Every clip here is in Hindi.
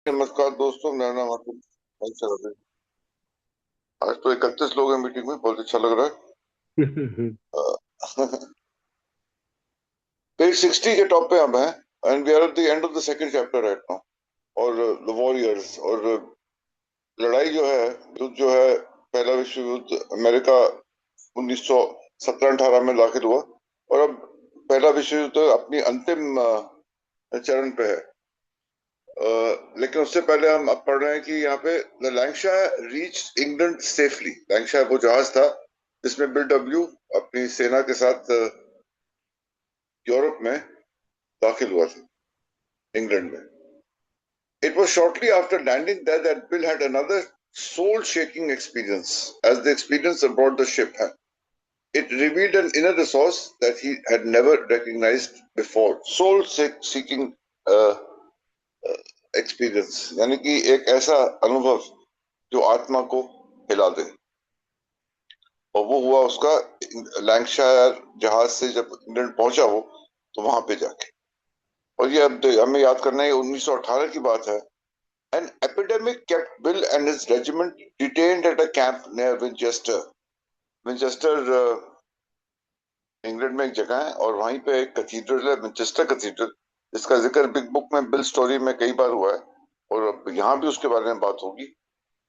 नमस्कार दोस्तों, मेरा नाम अतुल भाई सर है। आज तो 31 लोग हैं मीटिंग में, बहुत अच्छा लग रहा है। पेज 60 के टॉप पे हम हैं and we are at the end of the second chapter right now. और द वॉरियर्स और लड़ाई जो है, युद्ध जो है, पहला विश्व युद्ध अमेरिका 1917-18 में दाखिल हुआ और अब पहला विश्व युद्ध अपनी अंतिम चरण पे है। लेकिन उससे पहले हम अब पढ़ रहे हैं कि यहाँ पे the Lancashire reach England safely. Lancashire वो जहाज था जिसमें बिल डब्ल्यू अपनी सेना के साथ यूरोप में दाखिल हुआ था, इंग्लैंड में। It was shortly after landing there that Bill had another soul-shaking experience. As the experience aboard the ship had, it revealed an inner resource that he had never recognized before. Soul-seeking uh, experience यानी कि एक ऐसा अनुभव जो आत्मा को हिला दे। और वो हुआ उसका लैंकाशायर जहाज से जब इंग्लैंड पहुंचा वो, तो वहां पे जाके। और ये अब हमें याद करना है, 1918 की बात है। An epidemic kept bill and his regiment detained at a camp near Winchester. Winchester England में एक जगह है और वहीं पे एक कैथीड्रल है, विंचेस्टर कैथीड्रल, जिसका जिक्र बिग बुक में, बिल स्टोरी में कई बार हुआ है और अब यहाँ भी उसके बारे में बात होगी।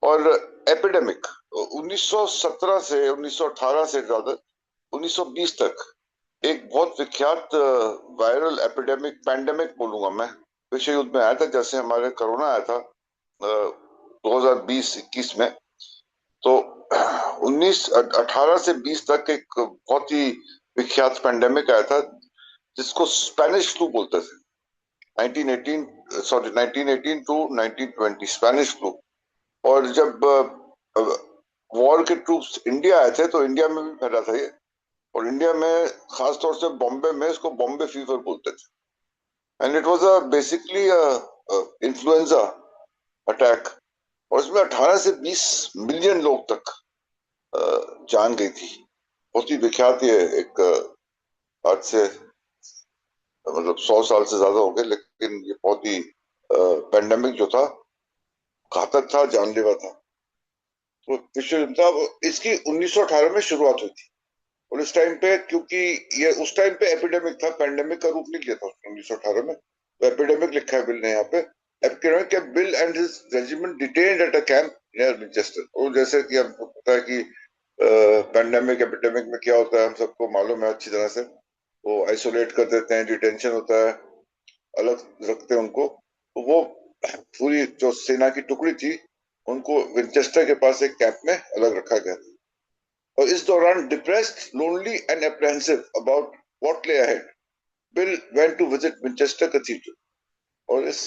और एपिडेमिक 1917 से 1918 से ज्यादा 1920 तक एक बहुत विख्यात वायरल एपिडेमिक, पैंडेमिक बोलूंगा मैं, विश्व युद्ध में आया था। जैसे हमारे कोरोना आया था 2020-21 में, तो 18 से 20 तक एक बहुत ही विख्यात पैंडेमिक आया था जिसको स्पेनिश फ्लू बोलते थे। 1918, सॉरी 1918 टू 1920 स्पेनिश फ्लू। और जब वॉर के ट्रूप्स इंडिया आए थे तो इंडिया में भी फैला था ये। और इंडिया में खासतौर से बॉम्बे में इसको बॉम्बे फीवर बोलते थे। And it was a basically influenza attack. और इसमें 18 से 20 मिलियन लोग तक जान गई थी। बहुत ही विख्यात ये एक आज से मतलब 100 साल से ज्यादा हो गए, लेकिन ये बहुत ही पेंडेमिक जो था, घातक था, जानलेवा था। तो विश्व युद्ध था इसकी 1918 में शुरुआत हुई थी। और इस टाइम पे, क्योंकि ये उस टाइम पे एपिडेमिक था, पैंडेमिक का रूप नहीं लिया था 1918 में, तो एपिडेमिक लिखा है बिल ने यहाँ पे। Epidemic bill and his regiment detained at a camp near Winchester. और जैसे कि हमको पता है कि पैंडेमिक एपिडेमिक में क्या होता है, हम सबको मालूम है अच्छी तरह से। वो आइसोलेट कर देते हैं, डिटेंशन होता है, अलग रखते हैं उनको। तो वो पूरी जो सेना की टुकड़ी थी उनको विंचेस्टर के पास एक कैंप में अलग रखा गया था। और इस दौरान depressed, lonely and apprehensive about what lay ahead, Bill went to visit Winchester Cathedral. और इस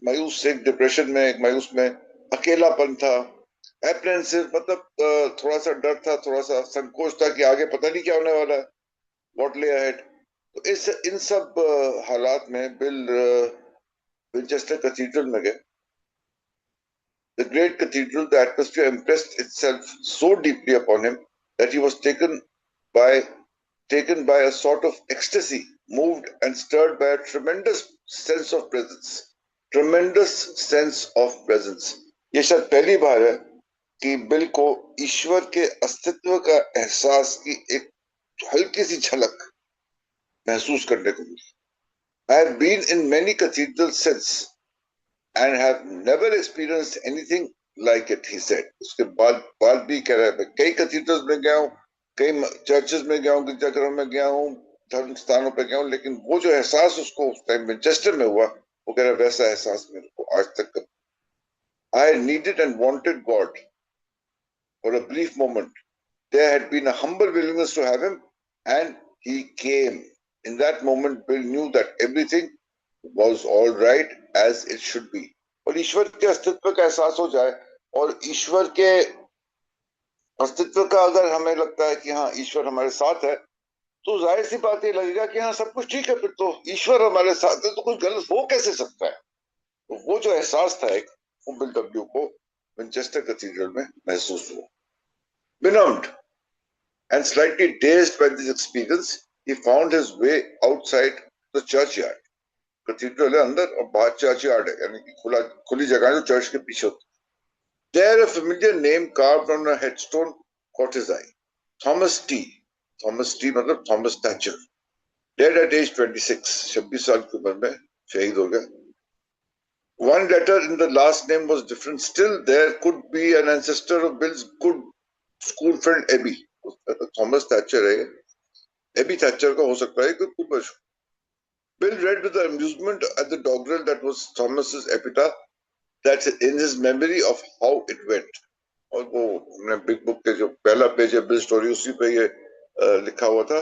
मायूस, एक डिप्रेशन में, एक मायूस में, अकेलापन था। एप्रहेंसिव मतलब थोड़ा सा डर था, थोड़ा सा संकोच था कि आगे पता नहीं क्या होने वाला है, व्हाट ले अहेड। तो इस इन सब हालात में बिल विंचेस्टर कैथीड्रल में गए। The great cathedral, the atmosphere impressed itself so deeply upon him that he was taken by a sort of ecstasy, moved and stirred by a tremendous sense of presence. Tremendous sense of presence. ये शायद पहली बार है कि बिल को ईश्वर के अस्तित्व का एहसास की एक हल्की सी झलक महसूस करने को मिली। I have been in many cathedrals since and have never experienced anything like it, he said. उसके बाद भी कह रहा है, कई कैथीड्रल्स में गया हूँ, कई चर्चेस में गया हूँ, गिरजाघरों में गया हूँ, धर्म स्थानों पे गया हूँ, लेकिन वो जो एहसास उसको उस टाइम मैनचेस्टर में हुआ, वो कह रहा है वैसा एहसास मेरे को आज तक। I needed and wanted God for a brief moment. There had been a humble willingness to have him, and he came. In that moment, Bill knew that everything was all right as it should be. और ईश्वर के अस्तित्व का एहसास हो जाए, और ईश्वर के अस्तित्व का अगर हमें लगता है कि हाँ ईश्वर हमारे साथ है, तो जाहिर सी बात ये लगेगा कि हाँ सब कुछ ठीक है, फिर तो ईश्वर हमारे साथ है तो कुछ गलत हो कैसे सकता है। तो वो जो एहसास था एक, वो बिल डब्ल्यू को विंचेस्टर कैथीड्रल में महसूस हुआ। Benumbed and slightly dazed by this experience, he found his way outside the churchyard. Cathedral है अंदर और बाहर चर्चयार्ड है, यानी कि खुली जगह है जो चर्च के पीछे होती है। There a familiar name carved on a headstone caught his eye. Thomas T. Thomas T मतलब Thomas Thatcher, dead at age 26, 26 साल की उम्र में शहीद हो गया। One letter in the last name was different. Still, there could be an ancestor of Bill's good school friend Abby. Thomas Thatcher है, एबी थैचर का हो सकता है कि कुछ। Bill read with amusement at the doggerel that was Thomas's epitaph, that's in his memory of how it went. और वो हमने बिग बुक के जो पहला पेज है बिल स्टोरी, उसी पे ये लिखा हुआ था।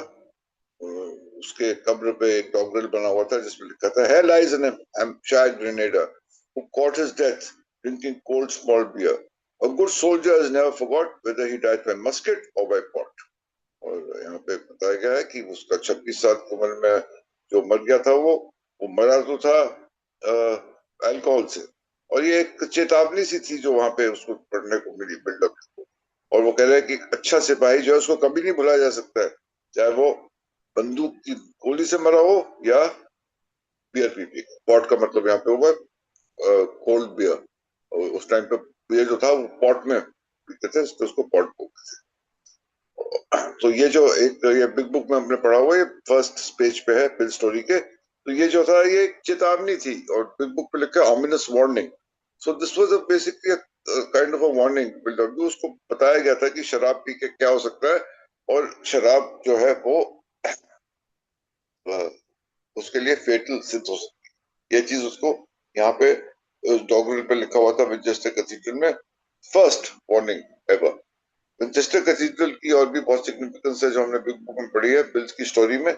उसके कब्र पे एक डॉगरेल बना हुआ था जिसमें लिखा था, Here lies an Hampshire Grenadier who caught his death drinking cold small beer. A good soldier has never forgot whether he died by musket or by pot. और यहाँ पे बताया गया है कि उसका 26 साल की उम्र में जो मर गया था वो मरा तो था अल्कोहल से। और ये एक चेतावनी सी थी जो वहां पे उसको पढ़ने को मिली बिल्डअप। और वो कह रहे हैं कि अच्छा सिपाही जो है उसको कभी नहीं भुलाया जा सकता है, चाहे वो बंदूक की गोली से मरा हो या बियर पी पी। पॉट का मतलब यहाँ पे हुआ कोल्ड बियर, और उस टाइम पे बियर जो था वो पॉट में पीते थे, उसको पॉट बोलते थे। तो ये जो एक ये बिग बुक में हमने पढ़ा हुआ, ये फर्स्ट पेज पे है बिल स्टोरी के। तो ये जो था ये एक चेतावनी थी, और बिग बुक पे लिखा ominous warning. So this was basically kind of a warning build. उसको बताया गया था कि शराब पी के क्या हो सकता है, और शराब जो है वो उसके लिए फेटल सिद्ध हो सकती है। ये चीज उसको यहाँ पे डॉगरेल पे लिखा हुआ था, विंचेस्टर कैथीड्रल में, first warning ever. Winchester cathedral की और भी बहुत सिग्निफिकेंस है जो हमने बिग बुक में पढ़ी है बिल्स की स्टोरी में।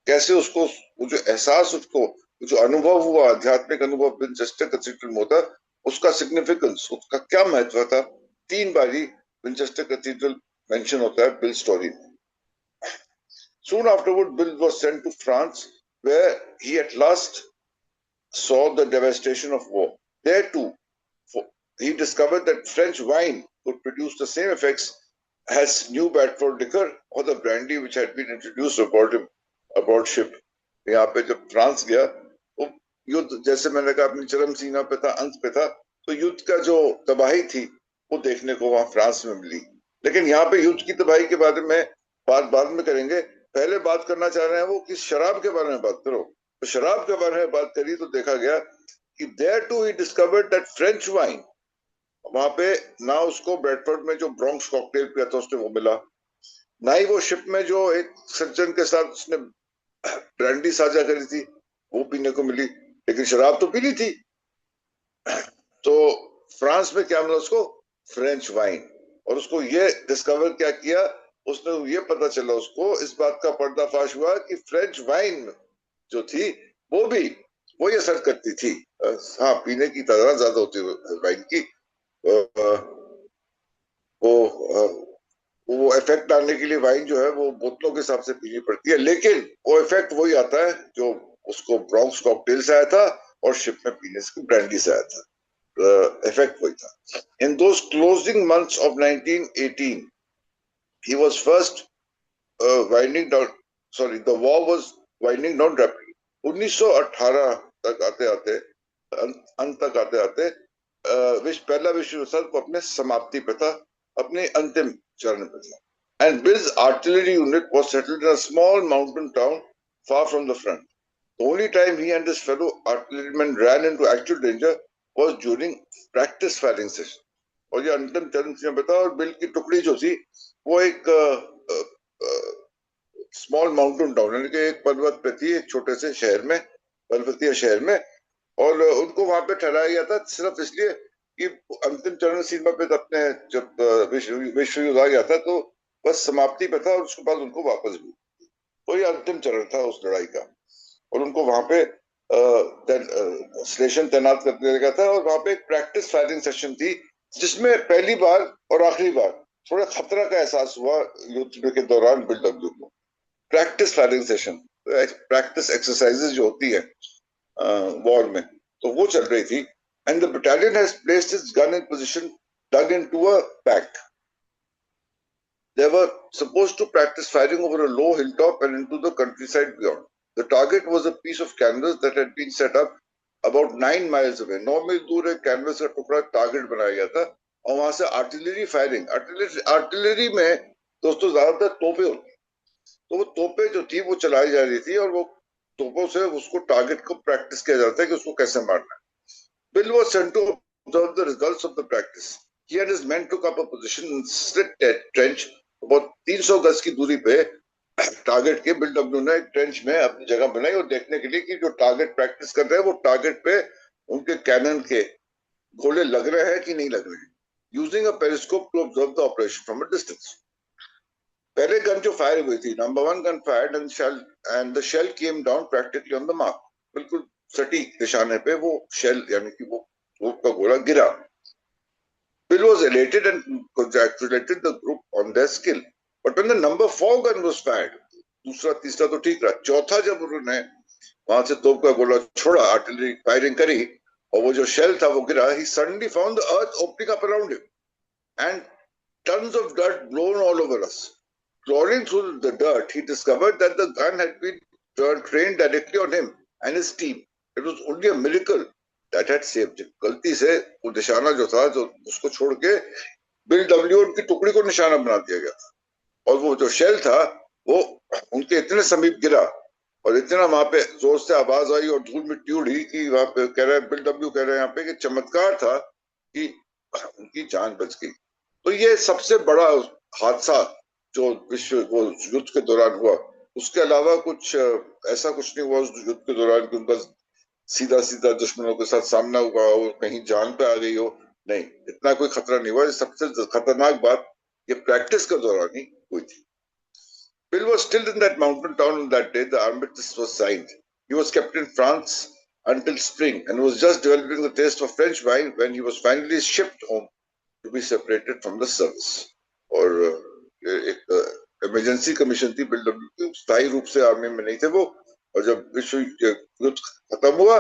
कैसे उसको वो जो एहसास, उसको जो अनुभव हुआ, आध्यात्मिक अनुभव विंचेस्टर कैथीड्रल में होता, उसका सिग्निफिकेंस, उसका क्या महत्व था। 3 बारी विंचेस्टर कैथीड्रल मेंशन होता है बिल स्टोरी में। Soon afterward, Bill was sent to France, where he at last saw the devastation of war. There too, he discovered that French wine could produce the same effects as New Bedford liquor or the brandy which had been introduced aboard ship. यहाँ पे जब फ्रांस गया, वो युद्ध जैसे मैंने कहा अपनी चरम सीमा पे था, अंत पे था, तो युद्ध का जो तबाही थी वो देखने को वहां फ्रांस में मिली। लेकिन यहाँ पे युद्ध की तबाही के बारे में बात बाद में करेंगे, पहले बात करना चाह रहे हैं वो कि शराब के बारे में बात करो। तो शराब के बारे में बात करी तो देखा गया कि there too he discovered that French wine, वहां पे ना उसको ब्रेडफोर्ड में जो ब्रोंक्स कॉकटेल पिया था उसने वो मिला, ना ही वो शिप में जो एक सज्जन के साथ उसने ब्रांडी साझा करी थी वो पीने को मिली, लेकिन शराब तो पीनी थी। तो फ्रांस में क्या मिला उसको, फ्रेंच वाइन। और उसको ये डिस्कवर क्या किया, उसने ये पता चला, उसको इस बात का पर्दाफाश हुआ कि फ्रेंच वाइन जो थी वो भी वही असर करती थी। हाँ, पीने की तादाद ज्यादा होती है वाइन की, वो इफेक्ट डालने के लिए वाइन जो है वो बोतलों के हिसाब से पीनी पड़ती है, लेकिन वो इफेक्ट वही आता है जो उसको ब्रोंक्स कॉकटेल से आया था और शिप में पीने से ब्रांडी से आया था। इफेक्ट वही था। In those closing months of 1918, he was first winding down. Sorry, the war was winding down rapidly. 1918 तक आते आते, अंत तक आते आते पहला विश्व युद्ध को अपने समाप्ति पे था, अपने अंतिम चरण पे था। And Bill's artillery unit was settled in a small mountain town far from the front. The only time he and his fellow artillerymen ran into actual danger was during practice firing session. और ये अंतिम चरण में था, और बिल की टुकड़ी जो थी वो एक स्मॉल माउंटेन टाउन, यानी कि एक पर्वत पे थी, एक छोटे से शहर में, पर्वतीय शहर में, और उनको वहां पे ठहराया गया था सिर्फ इसलिए कि अंतिम चरण सीमा पे अपने जब विश्व युद्ध आ गया था तो बस समाप्ति पे था, और उसके बाद उनको वापस भी, तो ये अंतिम चरण था उस लड़ाई का। और उनको वहां पे स्टेशन तैनात कर दिया गया था, और वहां पे एक प्रैक्टिस फायरिंग सेशन थी जिसमें पहली बार और आखिरी बार थोड़ा खतरा का एहसास हुआ युद्ध के दौरान बिल्डअप को। Practice firing session, practice exercises जो होती है वॉर में, तो वो चल रही थी। And the battalion has placed its gun in position dug into a pack. They were supposed to practice firing over a low hilltop and into the countryside beyond. The target was a piece of canvas that had been set up about 9 miles away. 9 मील दूर एक कैनवस का टुकड़ा टारगेट बनाया गया था और वहां से आर्टिलरी फायरिंग, आर्टिलरी में दोस्तों ज्यादातर तोपे होती, तो वो तोपे जो थी वो चलाई जा रही थी और वो तोपों से उसको टारगेट को प्रैक्टिस किया जाता है कि उसको कैसे मारना है. Bill was sent to observe the results of the practice. He and his men took up a position in slit trench about 300 गज की दूरी पे टारगेट के. बिल डब्ल्यू ने एक ट्रेंच में अपनी जगह बनाई और देखने के लिए कि जो टारगेट प्रैक्टिस कर रहे हैं वो टारगेट पे उनके कैनन के गोले लग रहे हैं कि नहीं लग रहे हैं. Using a periscope to observe the operation from a distance. पहले गन जो फायर हुई थी, number 1 gun fired and the shell came down practically on the mark. बिल्कुल सटीक निशाने पे वो शेल यानी कि वो तोप का गोला गिरा. Bill was elated and congratulated the group on their skill. But when the number 4 gun was fired, दूसरा तीसरा तो ठीक रहा, चौथा जब उन्होंने वहां से तोप का गोला छोड़ा, आर्टिलरी फायरिंग करी और वो जो शेल था वो गिरा, he suddenly found the earth opening up around him and tons of dirt blown all over us. Crawling through the dirt, he discovered that the gun had been trained directly on him and his team. It was only a miracle that had saved him. गलती से वो निशाना जो था, जो उसको छोड़ के बिल डब्ल्यू उनकी टुकड़ी को निशाना बना दिया गया था और वो जो शेल था वो उनके इतने समीप गिरा और इतना वहां पे जोर से आवाज आई और धूल मिट्टी उड़ी कि वहां पे कह रहे हैं, बिल डब्ल्यू कह रहे हैं यहाँ पे कि चमत्कार था कि उनकी जान बच गई. तो ये सबसे बड़ा हादसा जो विश्व वो युद्ध के दौरान हुआ. उसके अलावा कुछ ऐसा कुछ नहीं हुआ उस युद्ध के दौरान कि उनका सीधा सीधा दुश्मनों के साथ सामना हुआ हो, कहीं जान पे आ गई हो. नहीं, इतना कोई खतरा नहीं हुआ. सबसे खतरनाक बात ये प्रैक्टिस के दौरान ही हुई थी. Bill was still in that mountain town on that day. The armistice was signed. He was kept in France until spring and was just developing the taste of French wine when he was finally shipped home to be separated from the service. और एक इमरजेंसी कमीशन थी बिल डब्ल्यू की, स्थायी रूप से आर्मी में नहीं थे वो, और जब विश्व युद्ध खत्म हुआ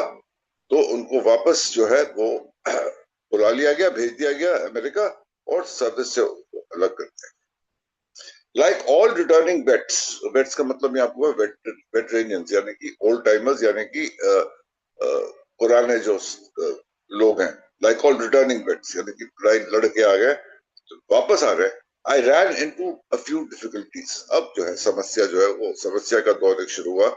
तो उनको वापस जो है वो बुला लिया गया, भेज दिया गया अमेरिका और सर्विस से अलग करते हैं. Like all returning vets, vets का मतलब यहाँ हुआ वेटरेनियंस यानी कि ओल्ड टाइमर्स यानी कि पुराने जो लोग हैं. Like all returning vets यानी कि लड़ के आ गए तो वापस आ रहे हैं. I ran into a few difficulties. अब जो है समस्या जो है वो समस्या का दौर एक शुरू हुआ.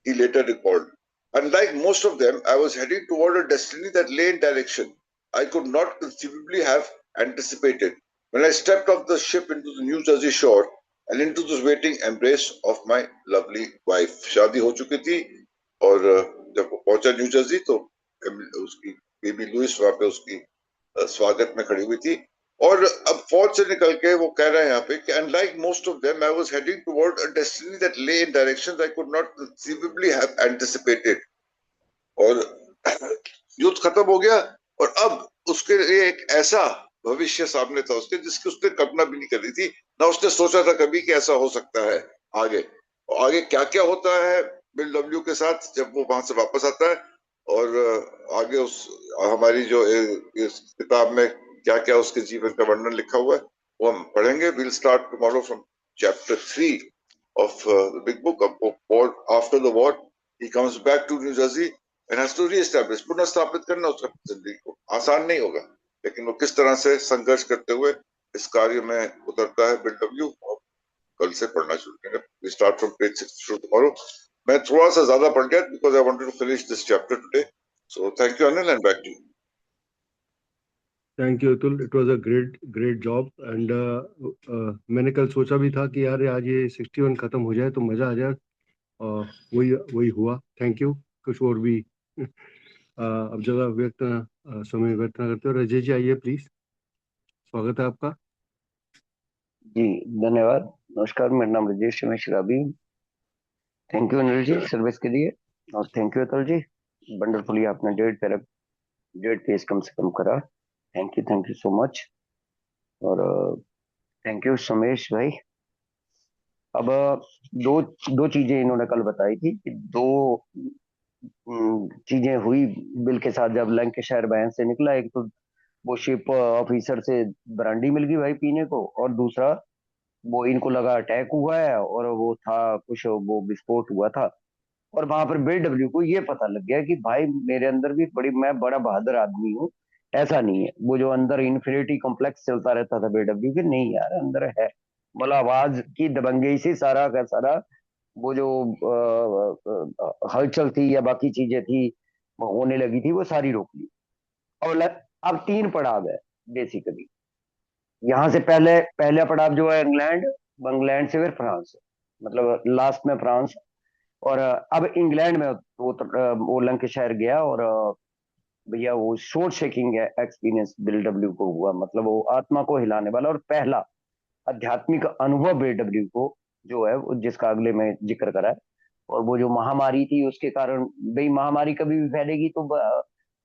He later recalled. Unlike most of them, I was heading toward a destiny that lay in direction I could not conceivably have anticipated when I stepped off the ship into the New Jersey shore and into the waiting embrace of my lovely wife. शादी हो चुकी थी और जब वो पहुंचा न्यू जर्सी तो उसकी बेबी लुइस वहां पे उसकी स्वागत में खड़ी हुई थी. और अब फौज से निकल के वो कह रहे हैं यहाँ पे कि unlike most of them, I was heading toward a destiny that lay in directions I could not conceivably have anticipated. और युद्ध खत्म हो गया और अब उसके लिए एक ऐसा भविष्य सामने था उसके जिसकी उसने कल्पना भी नहीं करी थी, ना उसने सोचा था कभी कि ऐसा हो सकता है आगे. और आगे क्या क्या होता है बिल डब्ल्यू के साथ जब वो वहां से वापस आता है और आगे उस हमारी जो इस किताब में क्या क्या उसके जीवन का वर्णन लिखा हुआ है वो हम पढ़ेंगे. Will start tomorrow from chapter 3 of the big book of after the war. He comes back to New Jersey and has to re-establish, पुनर्स्थापित करना उसका जिंदगी को. आसान नहीं होगा लेकिन वो किस तरह से संघर्ष करते हुए इस कार्य में उतरता है बिल डब्ल्यू. कल से पढ़ना शुरू करेंगे. We start from page 62 tomorrow. मैं थोड़ा सा ज्यादा पढ़ गया because I wanted to finish this chapter today. So thank you Anil and back to you. Thank you Atul. It was a great job and मैंने कल सोचा भी था कि यार आज ये 61 खत्म हो जाए तो मजा आ जाए और वही हुआ. Thank you. कुछ और भी अब जगह समय व्यक्त ना करते हो. राजेश जी आइए प्लीज, स्वागत है आपका. जी धन्यवाद. नमस्कार, मेरा नाम Rajesh Ramesh Rabi. Thank you Anil ji service के लिए और thank you Atul ji. Wonderfully आपने 1.5 पेज कम से कम करा. Thank you so much. और थैंक यू सुमेश भाई. अब दो चीजें इन्होंने कल बताई थी कि दो चीजें हुई बिल के साथ जब लंकाशायर बहन से निकला. एक तो वो शिप ऑफिसर से ब्रांडी मिल गई भाई पीने को, और दूसरा वो इनको लगा अटैक हुआ है और वो था कुछ वो विस्फोट हुआ था. और वहां पर BW को ये पता लग गया कि भाई मेरे अंदर भी मैं बड़ा बहादुर आदमी हूँ, ऐसा नहीं है। वो जो अंदर इन्फिनिटी कॉम्प्लेक्स चलता रहता था BW के, नहीं यार अंदर है, मतलब आवाज की दबंगई से सारा का सारा वो जो हलचल थी या बाकी चीजें थी होने लगी थी, वो सारी रोक ली। और अब 3 पड़ाव है बेसिकली। यहाँ से पहले पहला पड़ाव जो है इंग्लैंड, इंग्लैंड से फिर फ्रांस, मतलब लास्ट में फ्रांस। और अब इंग्लैंड में वो लंकाशायर गया, और भैया वो शोर शेकिंग एक्सपीरियंस BW को हुआ, मतलब वो आत्मा को हिलाने वाला और पहला आध्यात्मिक अनुभव BW को जो है जिसका अगले में जिक्र करा है। और वो जो महामारी थी उसके कारण, भाई महामारी कभी भी फैलेगी तो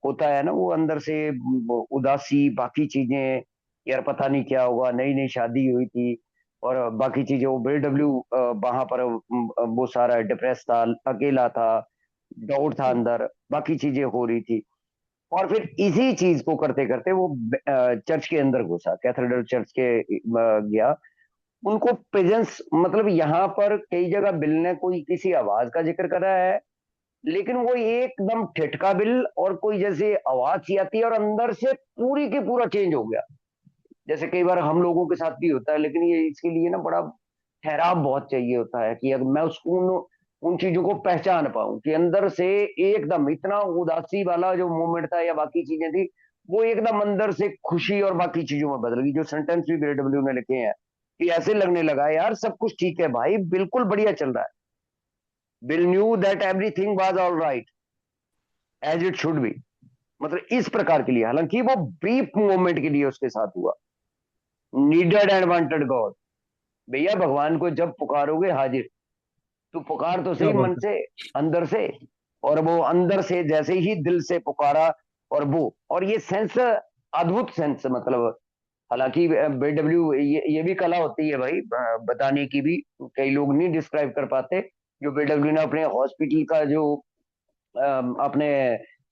होता है ना वो अंदर से वो उदासी बाकी चीजें, यार पता नहीं क्या होगा, नई नई शादी हुई थी और बाकी चीजें। वो BW वहां पर वो सारा डिप्रेस था, अकेला था, डाउट था अंदर, बाकी चीजें हो रही थी। और फिर इसी चीज को करते करते वो चर्च के अंदर घुसा, कैथेड्रल चर्च के गया। उनको प्रेजेंस, मतलब यहाँ पर कई जगह बिल ने कोई किसी आवाज का जिक्र करा है, लेकिन वो एकदम ठिठका बिल, और कोई जैसे आवाज सी आती है और अंदर से पूरी की पूरा चेंज हो गया। जैसे कई बार हम लोगों के साथ भी होता है, लेकिन ये इसके लिए ना बड़ा ठहराव बहुत चाहिए होता है कि अगर मैं उसको उन चीजों को पहचान पाऊं कि अंदर से एकदम इतना उदासी वाला जो मोमेंट था या बाकी चीजें थी, वो एकदम अंदर से खुशी और बाकी चीजों में बदल गई। जो सेंटेंस भी BW ने लिखे हैं कि ऐसे लगने लगा यार सब कुछ ठीक है भाई, बिल्कुल बढ़िया चल रहा है। Bill knew that everything was all right as it should be, मतलब इस प्रकार के लिए, हालांकि वो ब्रीफ मोमेंट के लिए उसके साथ हुआ। नीडेड एंड वांटेड गॉड, भैया भगवान को जब पुकारोगे हाजिर, तो पुकार तो क्या सही बात मन है। से, अंदर से। और वो अंदर से जैसे ही दिल से पुकारा, और वो, और ये सेंस अद्भुत सेंस, मतलब हालांकि BW ये भी कला होती है भाई बताने की भी, कई लोग नहीं डिस्क्राइब कर पाते। जो BW ने अपने हॉस्पिटल का जो अपने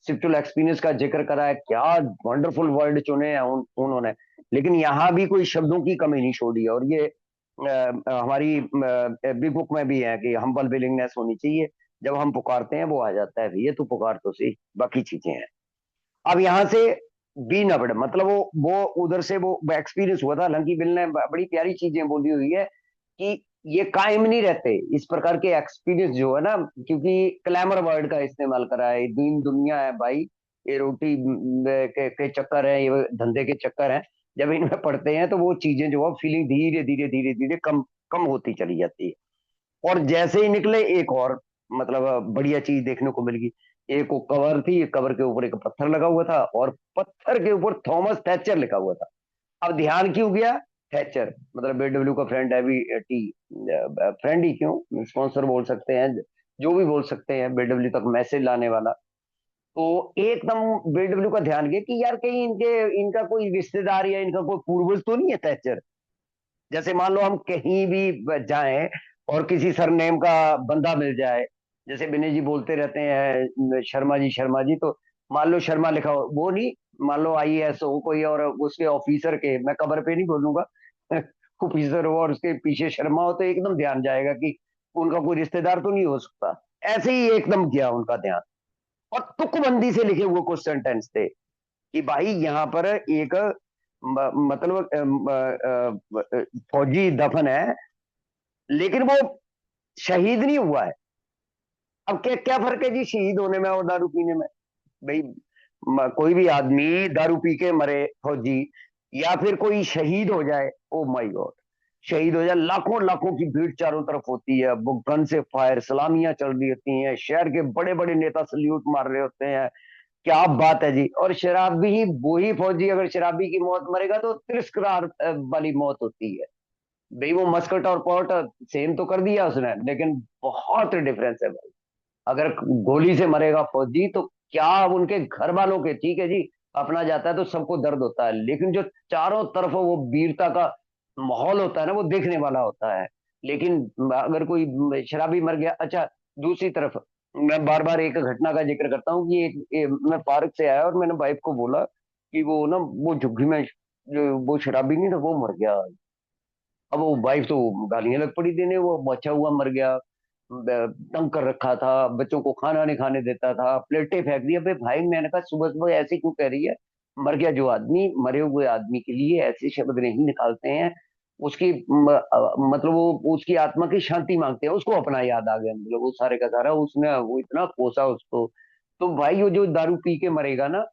सिप्टुल एक्सपीरियंस का जिक्र करा है, क्या वंडरफुल वर्ड चुने हैं उन्होंने। लेकिन यहाँ भी कोई शब्दों की कमी नहीं छोड़ी, और ये हमारी बिग बुक में भी है कि हम्बल विलिंगनेस होनी चाहिए। जब हम पुकारते हैं वो आ जाता है, भैया तू पुकार तो सही, बाकी चीजें हैं। अब यहाँ से बी नबड़, मतलब वो उधर से वो एक्सपीरियंस हुआ था। हालांकि बिल ने बड़ी प्यारी चीजें बोली हुई है कि ये कायम नहीं रहते इस प्रकार के एक्सपीरियंस जो है ना, क्योंकि क्लैमर वर्ड का इस्तेमाल करा है, दीन दुनिया है भाई, ये रोटी के चक्कर है, ये धंधे के चक्कर है। जब इनमें पढ़ते हैं तो वो चीजें जो है फीलिंग धीरे धीरे धीरे धीरे कम कम होती चली जाती है। और जैसे ही निकले एक और, मतलब बढ़िया चीज देखने को मिल गई। एक वो कवर थी, एक कवर के ऊपर एक पत्थर लगा हुआ था, और पत्थर के ऊपर थॉमस थैचर लिखा हुआ था। अब ध्यान क्यों गया, थैचर मतलब BW का फ्रेंड है भी, टी फ्रेंड ही क्यों, स्पॉन्सर बोल सकते हैं, जो भी बोल सकते हैं, BW तक मैसेज लाने वाला। तो एकदम BW का ध्यान गया कि यार कहीं इनका कोई रिश्तेदार या इनका कोई पूर्वज तो नहीं है थैचर। जैसे मान लो हम कहीं भी जाएं और किसी सरनेम का बंदा मिल जाए, जैसे विनय जी बोलते रहते हैं शर्मा जी, तो मान लो शर्मा लिखा हो, वो नहीं, मान लो IAS हो कोई और उसके ऑफिसर के, मैं कबर पे नहीं बोलूंगा ऑफिसर हो और उसके पीछे शर्मा हो, तो एकदम ध्यान जाएगा कि उनका कोई रिश्तेदार तो नहीं हो सकता। ऐसे ही एकदम किया उनका ध्यान, और तुकबंदी से लिखे हुए कुछ सेंटेंस थे कि भाई यहाँ पर एक मतलब फौजी दफन है, लेकिन वो शहीद नहीं हुआ है। अब क्या क्या फर्क है जी शहीद होने में और दारू पीने में? भाई कोई भी आदमी दारू पी के मरे फौजी, या फिर कोई शहीद हो जाए, ओ माय गॉड, शहीद हो जाए, लाखों लाखों की भीड़ चारों तरफ होती है, वो गन से फायर सलामियां चल रही होती हैं, शहर के बड़े बड़े नेता सल्यूट मार रहे होते हैं, क्या बात है जी। और शराबी ही, वही फौजी अगर शराबी की मौत मरेगा तो तिरस्कार वाली मौत होती है। भाई वो मस्कट और पॉट सेम तो कर दिया उसने, लेकिन बहुत डिफरेंस है भाई। अगर गोली से मरेगा फौजी तो क्या उनके घर वालों के, ठीक है जी, अपना जाता है तो सबको दर्द होता है, लेकिन जो चारों तरफ वो वीरता का माहौल होता है ना, वो देखने वाला होता है। लेकिन अगर कोई शराबी मर गया, अच्छा, दूसरी तरफ मैं बार बार एक घटना का जिक्र करता हूँ कि मैं पार्क से आया और मैंने वाइफ को बोला कि वो ना वो झुग्गी में जो वो शराबी नहीं था वो मर गया। अब वो वाइफ तो गालियां लग पड़ी देने, वो बचा हुआ मर गया, तंग कर रखा था, बच्चों को खाना नहीं खाने देता था, प्लेटें फेंक दी। अबे भाई, मैंने कहा सुबह सुबह ऐसी क्यों कह रही है? मर गया जो आदमी, मरे हुए आदमी के लिए ऐसे शब्द नहीं निकालते हैं। उसकी मतलब वो उसकी आत्मा की शांति मांगते हैं, उसको अपना याद आ गया, मतलब वो सारे का सारा उसने वो इतना कोसा उसको। तो भाई वो जो दारू पी के मरेगा ना,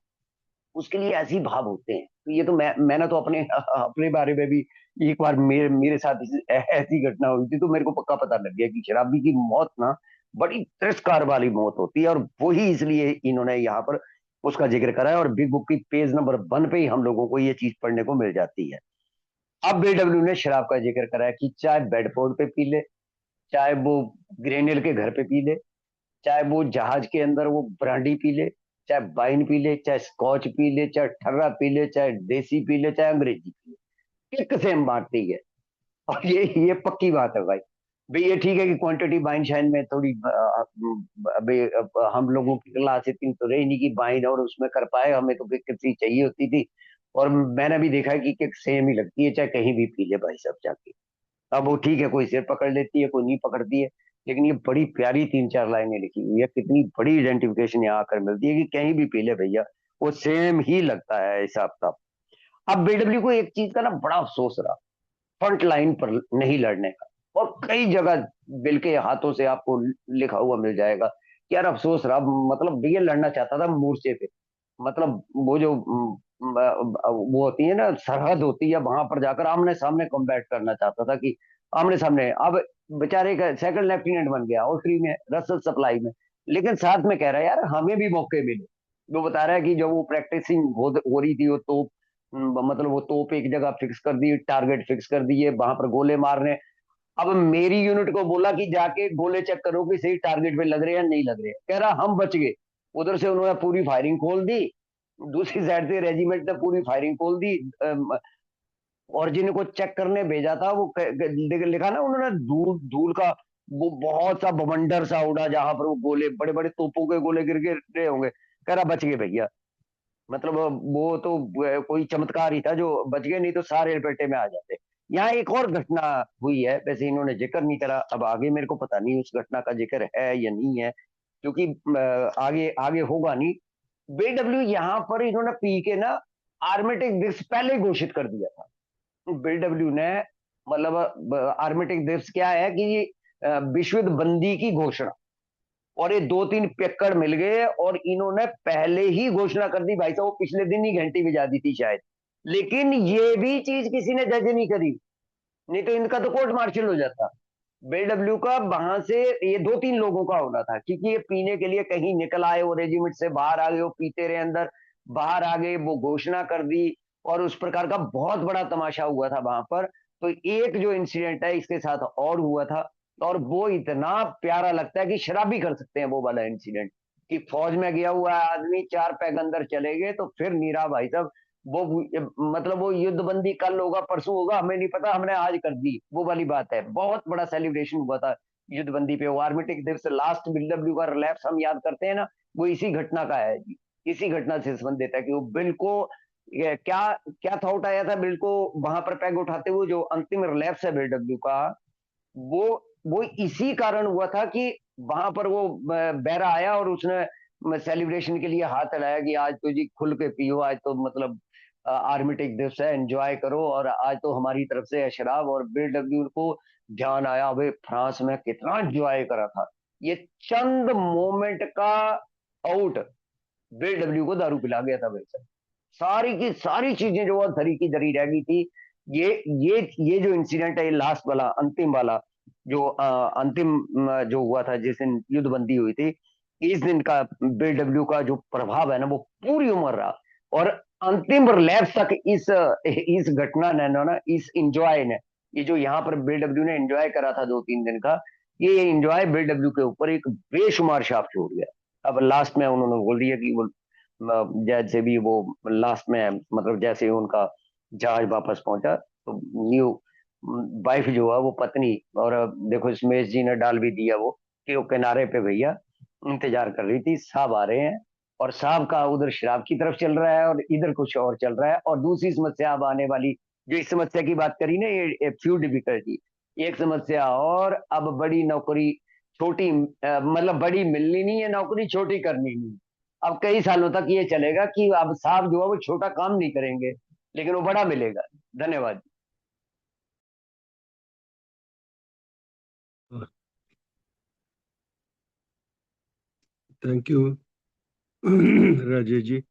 उसके लिए ऐसे ही भाव होते हैं। तो ये तो मैंने तो अपने अपने बारे में भी एक बार मेरे साथ ऐसी घटना हुई थी, तो मेरे को पक्का पता लग गया कि शराबी की मौत ना बड़ी तिरस्कार वाली मौत होती है। और वही इसलिए इन्होंने यहाँ पर उसका जिक्र करा है, और बिग बुक की पेज नंबर 1 पे ही हम लोगों को ये चीज पढ़ने को मिल जाती है। अब बीडब्ल्यू ने शराब का जिक्र करा है कि चाहे बेडफोर्ड पे पी ले, चाहे वो ग्रेनियल के घर पे पी ले, चाहे वो जहाज के अंदर वो ब्रांडी पी ले, चाहे वाइन पी ले, चाहे स्कॉच पी ले, चाहे ठर्रा पी ले, चाहे देसी पी ले, चाहे अंग्रेजी पी ले, एक सेम बांटती है। और ये पक्की बात है भाई। भाई ये ठीक है कि क्वांटिटी वाइन शाइन में थोड़ी अभी हम लोगों की क्लास इतनी तो रही नहीं कि वाइन और उसमें कर पाए, हमें तो कितनी चाहिए होती थी। और मैंने भी देखा है कि किक सेम ही लगती है, चाहे कहीं भी पी ले भाई सब जाके। अब वो ठीक है, कोई सिर पकड़ लेती है, कोई नहीं पकड़ती है, लेकिन ये बड़ी प्यारी 3-4 लाइनें लिखी हुई है, कितनी बड़ी आइडेंटिफिकेशन यहाँ आकर मिलती है कि कहीं भी पी ले भैया, वो सेम ही लगता है हिसाब किताब। अब बीडब्ल्यू को एक चीज का ना बड़ा अफसोस रहा, फ्रंट लाइन पर नहीं लड़ने का। और कई जगह बिल के हाथों से आपको लिखा हुआ मिल जाएगा कि यार अफसोस रहा, मतलब ये लड़ना चाहता था मोर्चे पे, मतलब वो जो वो होती है ना, सरहद होती है, वहां पर जाकर आमने सामने कॉम्बैट करना चाहता था कि आमने सामने। अब बेचारे का सेकंड लेफ्टिनेंट बन गया ऑल्ट्री में, रसल सप्लाई में, लेकिन साथ में कह रहा है यार हमें भी मौके मिले। वो बता रहा है कि जब वो प्रैक्टिसिंग हो रही थी, वो तोप मतलब वो तोप एक जगह फिक्स कर दी, टारगेट फिक्स कर दिए, वहां पर गोले मारने। अब मेरी यूनिट को बोला कि जाके गोले चेक करो कि सही टारगेट पे लग रहे हैं या नहीं लग रहे हैं। कह रहा हम बच गए। उधर से उन्होंने पूरी फायरिंग खोल दी, दूसरी साइड से रेजिमेंट ने पूरी फायरिंग खोल दी। और जिनको चेक करने भेजा था वो लिखा ना उन्होंने, धूल धूल का वो बहुत सा बवंडर सा उड़ा, जहां पर वो गोले बड़े बड़े तोपों के गोले गिर गिर होंगे। कह रहा बच गए भैया। मतलब वो तो कोई चमत्कार ही था जो बच गए, नहीं तो सारे लपेटे में आ जाते। यहाँ एक और घटना हुई है, वैसे इन्होंने जिक्र नहीं करा, अब आगे मेरे को पता नहीं उस घटना का जिक्र है या नहीं है, क्योंकि आगे आगे होगा नहीं। बीडब्ल्यू यहाँ पर इन्होंने पी के ना आर्मेटिक दिवस पहले घोषित कर दिया था। बीडब्ल्यू ने मतलब आर्मेटिक दिवस क्या है कि विश्व युद्ध बंदी की घोषणा, और ये 2-3 पियक्कड़ मिल गए और इन्होंने पहले ही घोषणा कर दी। भाई साहब वो पिछले दिन ही घंटी बजा दी थी शायद, लेकिन ये भी चीज किसी ने जज नहीं करी, नहीं तो इनका तो कोर्ट मार्शल हो जाता। बीडब्ल्यू का वहां से ये 2-3 लोगों का होना था, क्योंकि ये पीने के लिए कहीं निकल आए, वो रेजिमेंट से बाहर आ गए, वो पीते रहे अंदर, बाहर आ गए, वो घोषणा कर दी, और उस प्रकार का बहुत बड़ा तमाशा हुआ था वहां पर। तो एक जो इंसिडेंट है इसके साथ और हुआ था, और वो इतना प्यारा लगता है कि शराबी कर सकते हैं वो वाला इंसिडेंट, कि फौज में गया हुआ आदमी 4 पैग अंदर चले गए तो फिर नीरा भाई साहब, वो मतलब वो युद्धबंदी कल होगा परसों होगा हमें नहीं पता, हमने आज कर दी, वो वाली बात है। बहुत बड़ा सेलिब्रेशन हुआ था युद्धबंदी पे। वो आर्मिटिक दिवस लास्ट बीडब्ल्यू का रिलैप्स हम याद करते हैं ना, वो इसी घटना का है जी। इसी घटना से संबंधित है कि वो बिल को क्या क्या थॉट आया था बिल को वहां पर पैग उठाते हुए, जो अंतिम रिलैप्स है बीडब्ल्यू का, वो वो इसी कारण हुआ था कि वहां पर वो बैरा आया और उसने सेलिब्रेशन के लिए हाथ हिलाया कि आज तो जी खुल के पियो, आज तो मतलब आर्मिटिक दिवस है, एंजॉय करो, और आज तो हमारी तरफ से है शराब। और बीडब्ल्यू को ध्यान आया, अबे फ्रांस में कितना एंजॉय करा था। ये चंद मोमेंट का आउट बीडब्ल्यू को दारू पिला गया था वैसे। सारी की सारी चीजें जो धरी की धरी रह गई थी। ये ये जो इंसिडेंट है, ये लास्ट वाला अंतिम वाला जो अंतिम जो हुआ था जिस दिन युद्धबंदी हुई थी, इस दिन का बीडब्ल्यू का जो प्रभाव है ना वो पूरी उम्र रहा। और अंतिम रिलैप्स तक इस घटना ने ना, इस इंजॉय ने, ये जो यहाँ पर बीडब्ल्यू ने एंजॉय करा था 2-3 दिन का, ये इंजॉय बीडब्ल्यू के ऊपर एक बेशुमार छाप छोड़ गया। अब लास्ट में उन्होंने बोल दिया कि वो जैसे भी वो लास्ट में मतलब जैसे ही उनका जहाज वापस पहुंचा, तो न्यू वाइफ जो है वो पत्नी, और देखो स्मेश जी ने डाल भी दिया वो कि वो किनारे पे भैया इंतजार कर रही थी, साहब आ रहे हैं। और साहब का उधर शराब की तरफ चल रहा है और इधर कुछ और चल रहा है। और दूसरी समस्या अब आने वाली, जो इस समस्या की बात करी ना, ये फ्यू डिफिकल्टी, एक समस्या और अब बड़ी नौकरी छोटी मतलब बड़ी मिलनी नहीं है नौकरी, छोटी करनी नहीं। अब कई सालों तक ये चलेगा कि अब साहब जो है वो छोटा काम नहीं करेंगे, लेकिन वो बड़ा मिलेगा। धन्यवाद। Thank you Rajesh ji.